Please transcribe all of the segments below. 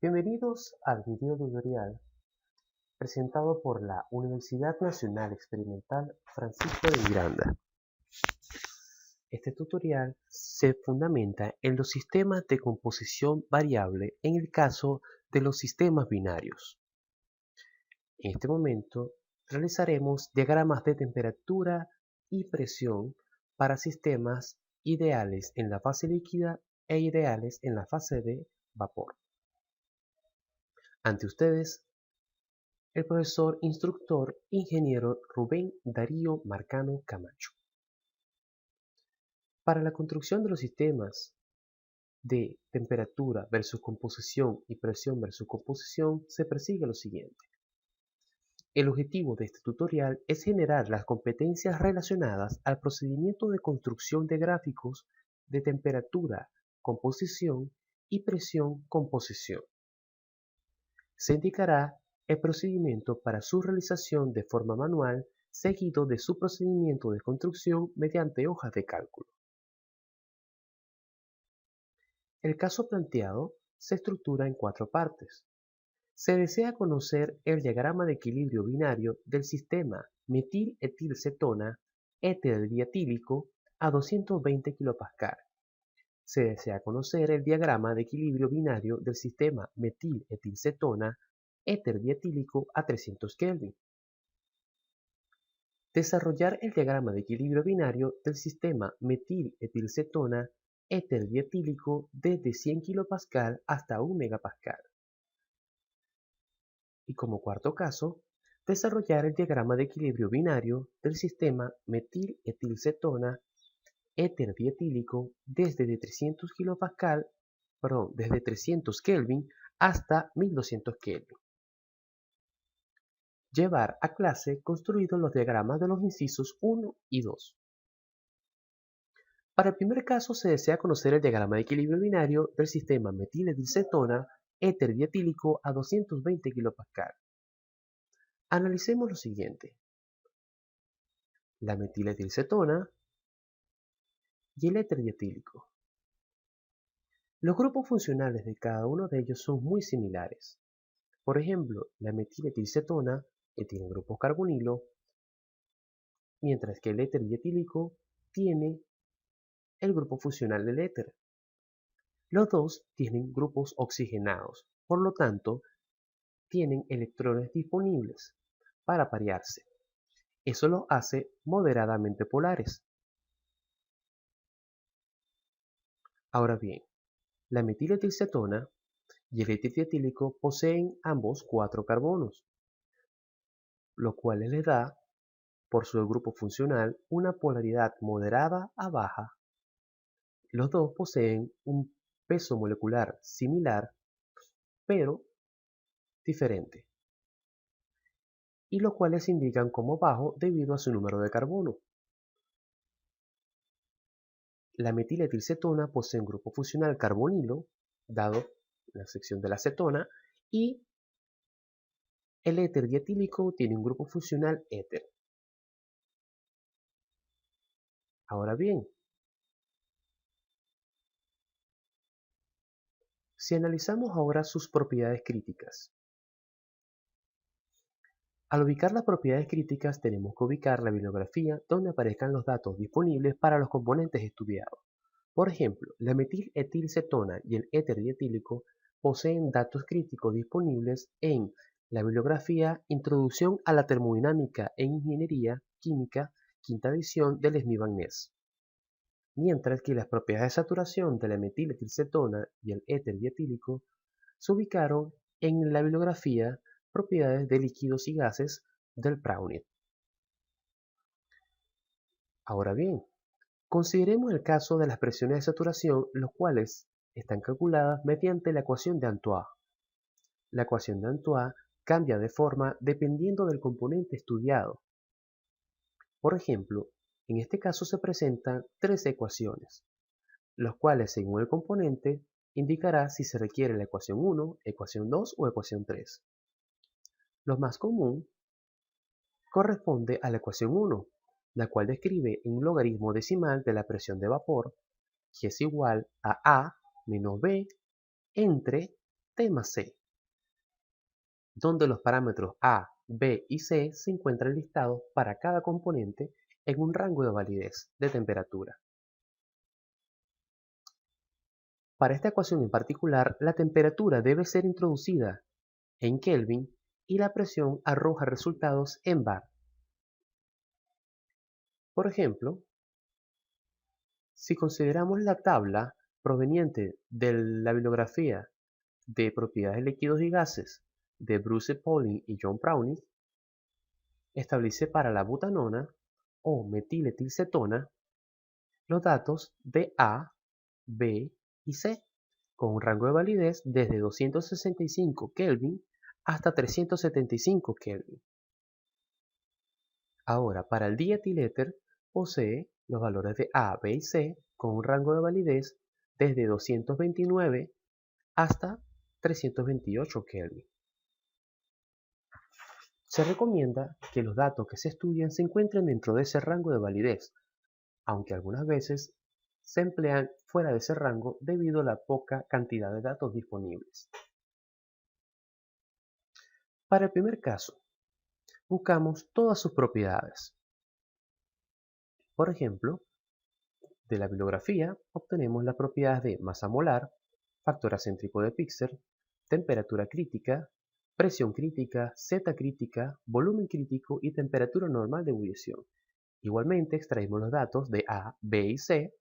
Bienvenidos al video tutorial presentado por la Universidad Nacional Experimental Francisco de Miranda. Este tutorial se fundamenta en los sistemas de composición variable en el caso de los sistemas binarios. En este momento realizaremos diagramas de temperatura y presión para sistemas ideales en la fase líquida e ideales en la fase de vapor. Ante ustedes, el profesor instructor ingeniero Rubén Darío Marcano Camacho. Para la construcción de los sistemas de temperatura versus composición y presión versus composición se persigue lo siguiente. El objetivo de este tutorial es generar las competencias relacionadas al procedimiento de construcción de gráficos de temperatura, composición y presión, composición. Se indicará el procedimiento para su realización de forma manual, seguido de su procedimiento de construcción mediante hojas de cálculo. El caso planteado se estructura en 4 partes. Se desea conocer el diagrama de equilibrio binario del sistema metil-etilcetona éter dietílico a 220 kPa. Se desea conocer el diagrama de equilibrio binario del sistema metil-etilcetona éter dietílico a 300 Kelvin. Desarrollar el diagrama de equilibrio binario del sistema metil-etilcetona éter dietílico desde 100 kPa hasta 1 MPa. Y como cuarto caso, desarrollar el diagrama de equilibrio binario del sistema metil-etilcetona éter dietílico desde 300 Kelvin hasta 1200 Kelvin. Llevar a clase construidos los diagramas de los incisos 1 y 2. Para el primer caso se desea conocer el diagrama de equilibrio binario del sistema metil-etilcetona éter dietílico a 220 kPa. Analicemos lo siguiente. La metil-etilcetona y el éter dietílico. Los grupos funcionales de cada uno de ellos son muy similares. Por ejemplo, la metil-etilcetona tiene grupos carbonilo, mientras que el éter dietílico tiene el grupo funcional del éter. Los dos tienen grupos oxigenados, por lo tanto, tienen electrones disponibles para parearse. Eso los hace moderadamente polares. Ahora bien, la metil-etilcetona y el éter dietílico poseen ambos 4 carbonos, lo cual les da, por su grupo funcional, una polaridad moderada a baja. Los dos poseen un peso molecular similar, pero diferente, y los cuales se indican como bajo debido a su número de carbono. La metil-etilcetona posee un grupo funcional carbonilo, dado la sección de la cetona, y el éter dietílico tiene un grupo funcional éter. Ahora bien, si analizamos ahora sus propiedades críticas. Al ubicar las propiedades críticas tenemos que ubicar la bibliografía donde aparezcan los datos disponibles para los componentes estudiados. Por ejemplo, la metil-etilcetona y el éter dietílico poseen datos críticos disponibles en la bibliografía Introducción a la termodinámica e ingeniería química, quinta edición del Smith-Van-Ness. Mientras que las propiedades de saturación de la metil-etilcetona y el éter dietílico se ubicaron en la bibliografía Propiedades de líquidos y gases del Praunet. Ahora bien, consideremos el caso de las presiones de saturación, los cuales están calculadas mediante la ecuación de Antoine. La ecuación de Antoine cambia de forma dependiendo del componente estudiado. Por ejemplo, en este caso se presentan 3 ecuaciones, los cuales según el componente indicará si se requiere la ecuación 1, ecuación 2 o ecuación 3. Lo más común corresponde a la ecuación 1, la cual describe un logaritmo decimal de la presión de vapor, que es igual a A menos B entre T más C, donde los parámetros A, B y C se encuentran listados para cada componente en un rango de validez de temperatura. Para esta ecuación en particular, la temperatura debe ser introducida en Kelvin y la presión arroja resultados en bar. Por ejemplo, si consideramos la tabla proveniente de la bibliografía de propiedades de líquidos y gases de Bruce Pauling y John Browning, establece para la butanona o metiletilcetona los datos de A, B y C, con un rango de validez desde 265 Kelvin hasta 375 Kelvin. Ahora, para el dietiléter posee los valores de A, B y C con un rango de validez desde 229 hasta 328 Kelvin. Se recomienda que los datos que se estudian se encuentren dentro de ese rango de validez, aunque algunas veces se emplean fuera de ese rango debido a la poca cantidad de datos disponibles. Para el primer caso, buscamos todas sus propiedades. Por ejemplo, de la bibliografía obtenemos las propiedades de masa molar, factor acéntrico de Pixer, temperatura crítica, presión crítica, Z crítica, volumen crítico y temperatura normal de ebullición. Igualmente extraímos los datos de A, B y C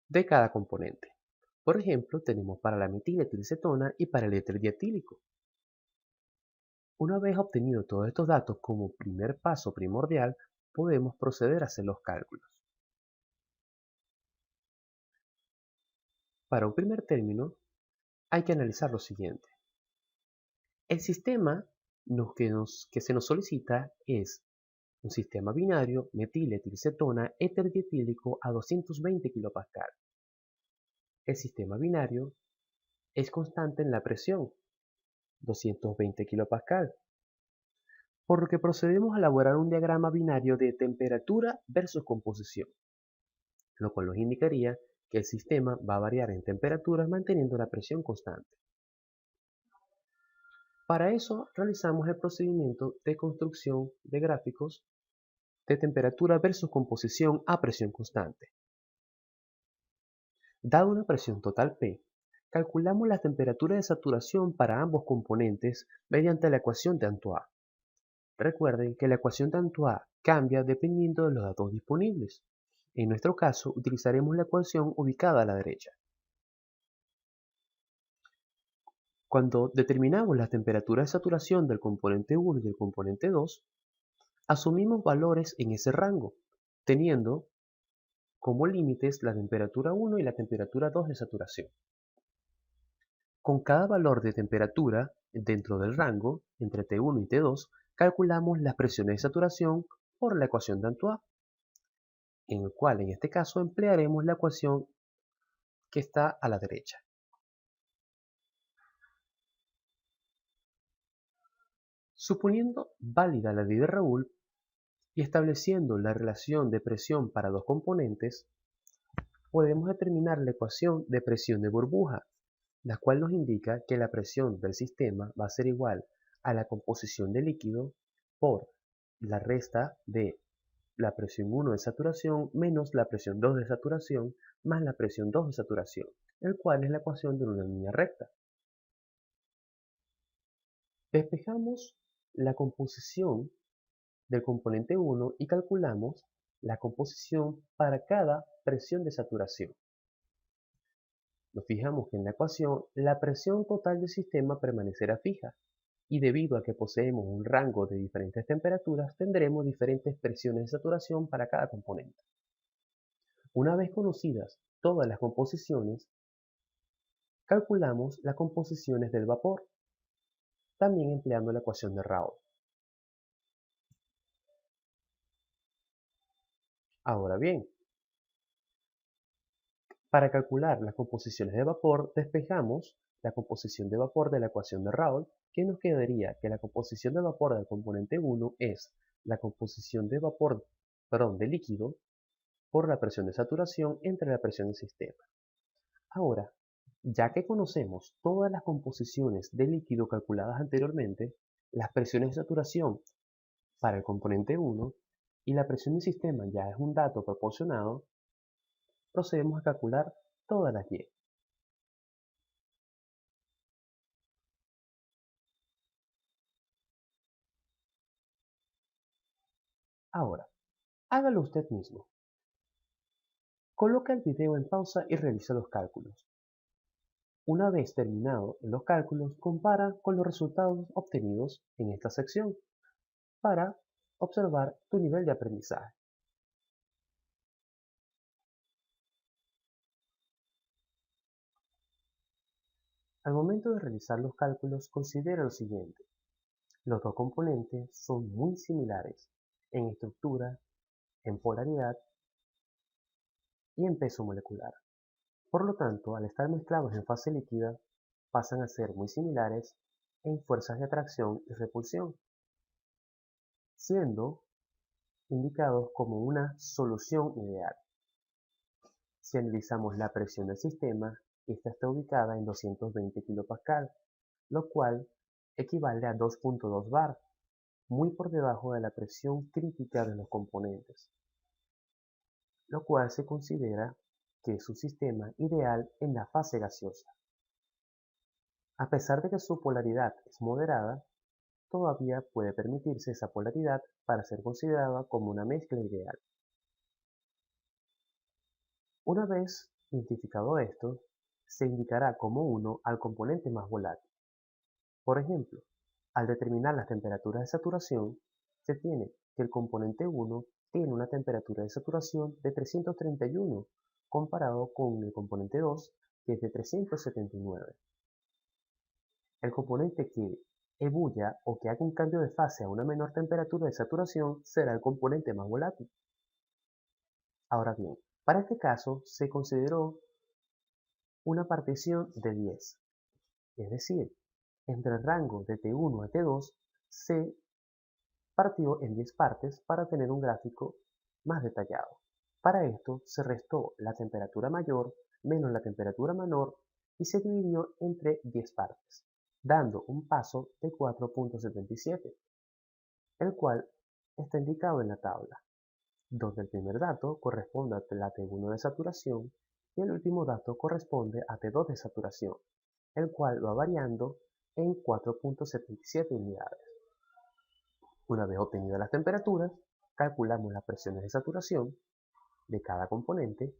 de cada componente. Por ejemplo, tenemos para la metiletilcetona y para el éter dietílico. Una vez obtenido todos estos datos como primer paso primordial, podemos proceder a hacer los cálculos. Para un primer término, hay que analizar lo siguiente. El sistema que se nos solicita es un sistema binario metiletilcetona éter dietílico a 220 kPa. El sistema binario es constante en la presión, 220 kPa, por lo que procedemos a elaborar un diagrama binario de temperatura versus composición, lo cual nos indicaría que el sistema va a variar en temperatura manteniendo la presión constante. Para eso realizamos el procedimiento de construcción de gráficos de temperatura versus composición a presión constante. Dada una presión total P, calculamos la temperatura de saturación para ambos componentes mediante la ecuación de Antoine. Recuerden que la ecuación de Antoine cambia dependiendo de los datos disponibles. En nuestro caso, utilizaremos la ecuación ubicada a la derecha. Cuando determinamos la temperatura de saturación del componente 1 y del componente 2, asumimos valores en ese rango, teniendo como límites la temperatura 1 y la temperatura 2 de saturación. Con cada valor de temperatura dentro del rango, entre T1 y T2, calculamos las presiones de saturación por la ecuación de Antoine, en el cual en este caso emplearemos la ecuación que está a la derecha. Suponiendo válida la ley de Raoult y estableciendo la relación de presión para dos componentes, podemos determinar la ecuación de presión de burbuja, la cual nos indica que la presión del sistema va a ser igual a la composición del líquido por la resta de la presión 1 de saturación menos la presión 2 de saturación más la presión 2 de saturación, el cual es la ecuación de una línea recta. Despejamos la composición del componente 1 y calculamos la composición para cada presión de saturación. Nos fijamos que en la ecuación la presión total del sistema permanecerá fija y debido a que poseemos un rango de diferentes temperaturas tendremos diferentes presiones de saturación para cada componente. Una vez conocidas todas las composiciones, calculamos las composiciones del vapor, también empleando la ecuación de Raoult. Ahora bien, para calcular las composiciones de vapor, despejamos la composición de vapor de la ecuación de Raoult, que nos quedaría que la composición de vapor del componente 1 es la composición de vapor, de líquido por la presión de saturación entre la presión del sistema. Ahora, Ya que conocemos todas las composiciones de líquido calculadas anteriormente, las presiones de saturación para el componente 1 y la presión del sistema ya es un dato proporcionado, procedemos a calcular todas las Y. Ahora, hágalo usted mismo. Coloca el video en pausa y realiza los cálculos. Una vez terminado los cálculos, compara con los resultados obtenidos en esta sección para observar tu nivel de aprendizaje. Al momento de realizar los cálculos, considera lo siguiente. Los dos componentes son muy similares en estructura, en polaridad y en peso molecular. Por lo tanto, al estar mezclados en fase líquida, pasan a ser muy similares en fuerzas de atracción y repulsión, siendo indicados como una solución ideal. Si analizamos la presión del sistema, esta está ubicada en 220 kPa, lo cual equivale a 2.2 bar, muy por debajo de la presión crítica de los componentes, lo cual se considera que es un sistema ideal en la fase gaseosa. A pesar de que su polaridad es moderada, todavía puede permitirse esa polaridad para ser considerada como una mezcla ideal. Una vez identificado esto, se indicará como 1 al componente más volátil. Por ejemplo, al determinar las temperaturas de saturación, se tiene que el componente 1 tiene una temperatura de saturación de 331 comparado con el componente 2 que es de 379. El componente que ebulla o que haga un cambio de fase a una menor temperatura de saturación será el componente más volátil. Ahora bien, para este caso se consideró una partición de 10, es decir, entre el rango de T1 a T2 se partió en 10 partes para tener un gráfico más detallado. Para esto se restó la temperatura mayor menos la temperatura menor y se dividió entre 10 partes, dando un paso de 4.77, el cual está indicado en la tabla, donde el primer dato corresponde a la T1 de saturación y el último dato corresponde a T2 de saturación, el cual va variando en 4.77 unidades. Una vez obtenidas las temperaturas, calculamos las presiones de saturación de cada componente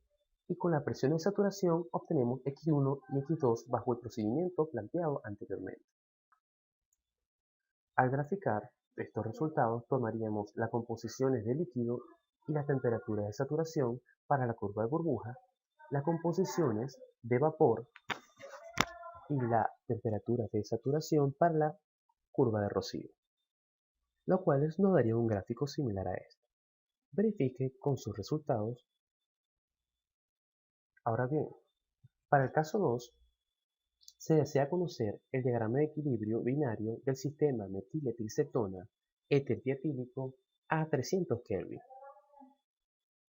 y con la presión de saturación obtenemos X1 y X2 bajo el procedimiento planteado anteriormente. Al graficar estos resultados tomaríamos las composiciones de líquido y las temperaturas de saturación para la curva de burbuja, las composiciones de vapor y la temperatura de saturación para la curva de rocío, lo cual nos daría un gráfico similar a este. Verifique con sus resultados. Ahora bien, para el caso 2, se desea conocer el diagrama de equilibrio binario del sistema metiletilcetona éter dietílico a 300 Kelvin.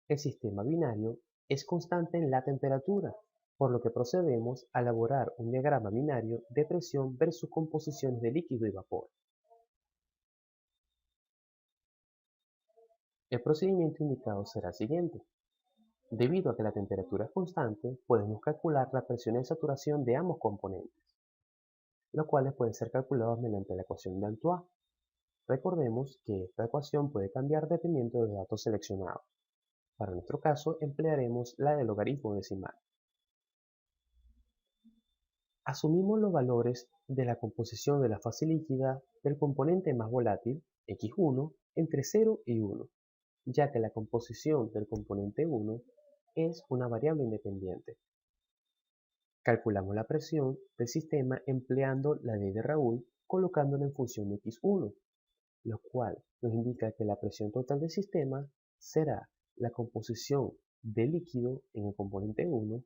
El sistema binario es constante en la temperatura, por lo que procedemos a elaborar un diagrama binario de presión versus composiciones de líquido y vapor. El procedimiento indicado será el siguiente. Debido a que la temperatura es constante, podemos calcular la presión de saturación de ambos componentes, los cuales pueden ser calculados mediante la ecuación de Antoine. Recordemos que esta ecuación puede cambiar dependiendo de los datos seleccionados. Para nuestro caso, emplearemos la del logaritmo decimal. Asumimos los valores de la composición de la fase líquida del componente más volátil, X1, entre 0 y 1, ya que la composición del componente 1 es una variable independiente. Calculamos la presión del sistema empleando la ley de Raoult colocándola en función de X1, lo cual nos indica que la presión total del sistema será la composición de líquido en el componente 1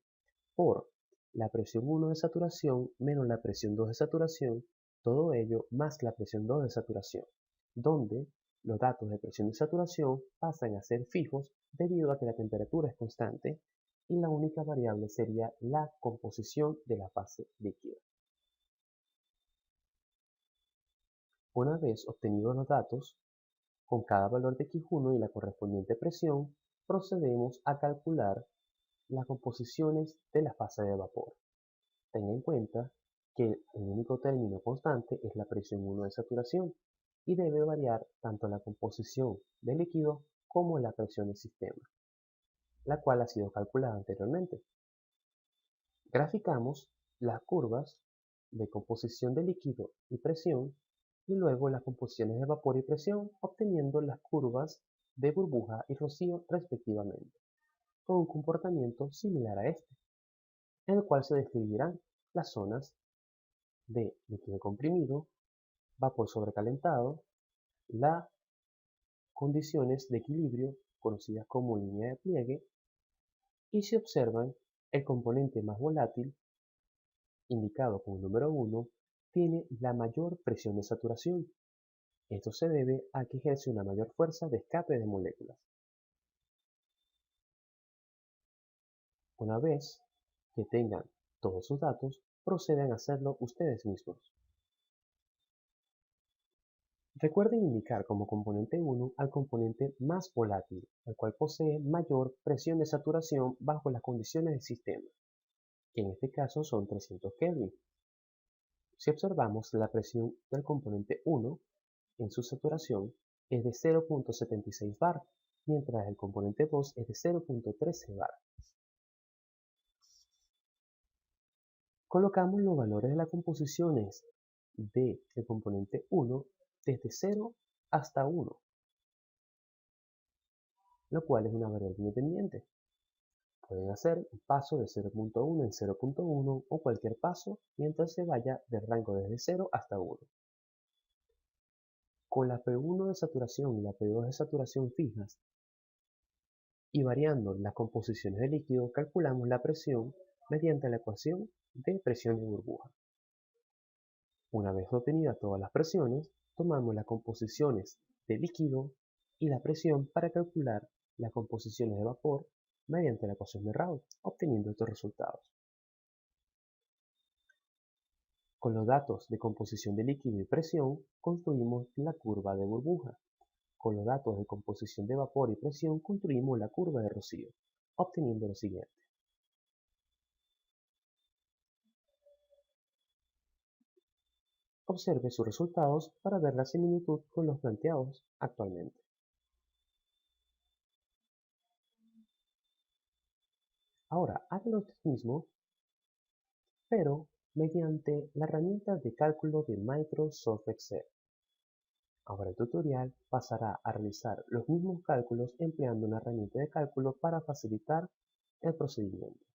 por la presión 1 de saturación menos la presión 2 de saturación, todo ello más la presión 2 de saturación, donde los datos de presión de saturación pasan a ser fijos debido a que la temperatura es constante y la única variable sería la composición de la fase líquida. Una vez obtenidos los datos, con cada valor de X1 y la correspondiente presión, procedemos a calcular las composiciones de la fase de vapor. Tenga en cuenta que el único término constante es la presión 1 de saturación y debe variar tanto la composición del líquido como la presión del sistema, la cual ha sido calculada anteriormente. Graficamos las curvas de composición de líquido y presión y luego las composiciones de vapor y presión, obteniendo las curvas de burbuja y rocío respectivamente, con un comportamiento similar a este, en el cual se describirán las zonas de líquido comprimido, vapor sobrecalentado, las condiciones de equilibrio conocidas como línea de pliegue, y si observan, el componente más volátil, indicado con el número 1, tiene la mayor presión de saturación. Esto se debe a que ejerce una mayor fuerza de escape de moléculas. Una vez que tengan todos sus datos, procedan a hacerlo ustedes mismos. Recuerden indicar como componente 1 al componente más volátil, el cual posee mayor presión de saturación bajo las condiciones del sistema, que en este caso son 300 Kelvin. Si observamos, la presión del componente 1 en su saturación es de 0.76 bar, mientras el componente 2 es de 0.13 bar. Colocamos los valores de las composiciones del componente 1 desde 0 hasta 1, lo cual es una variable independiente. Pueden hacer un paso de 0.1 en 0.1 o cualquier paso mientras se vaya del rango desde 0 hasta 1. Con la P1 de saturación y la P2 de saturación fijas y variando las composiciones del líquido, calculamos la presión mediante la ecuación de presión de burbuja. Una vez obtenidas todas las presiones, tomamos las composiciones de líquido y la presión para calcular las composiciones de vapor mediante la ecuación de Raoult, obteniendo estos resultados. Con los datos de composición de líquido y presión, construimos la curva de burbuja. Con los datos de composición de vapor y presión, construimos la curva de rocío, obteniendo lo siguiente. Observe sus resultados para ver la similitud con los planteados actualmente. Ahora, hágalo usted mismo, pero mediante la herramienta de cálculo de Microsoft Excel. Ahora el tutorial pasará a realizar los mismos cálculos empleando una herramienta de cálculo para facilitar el procedimiento.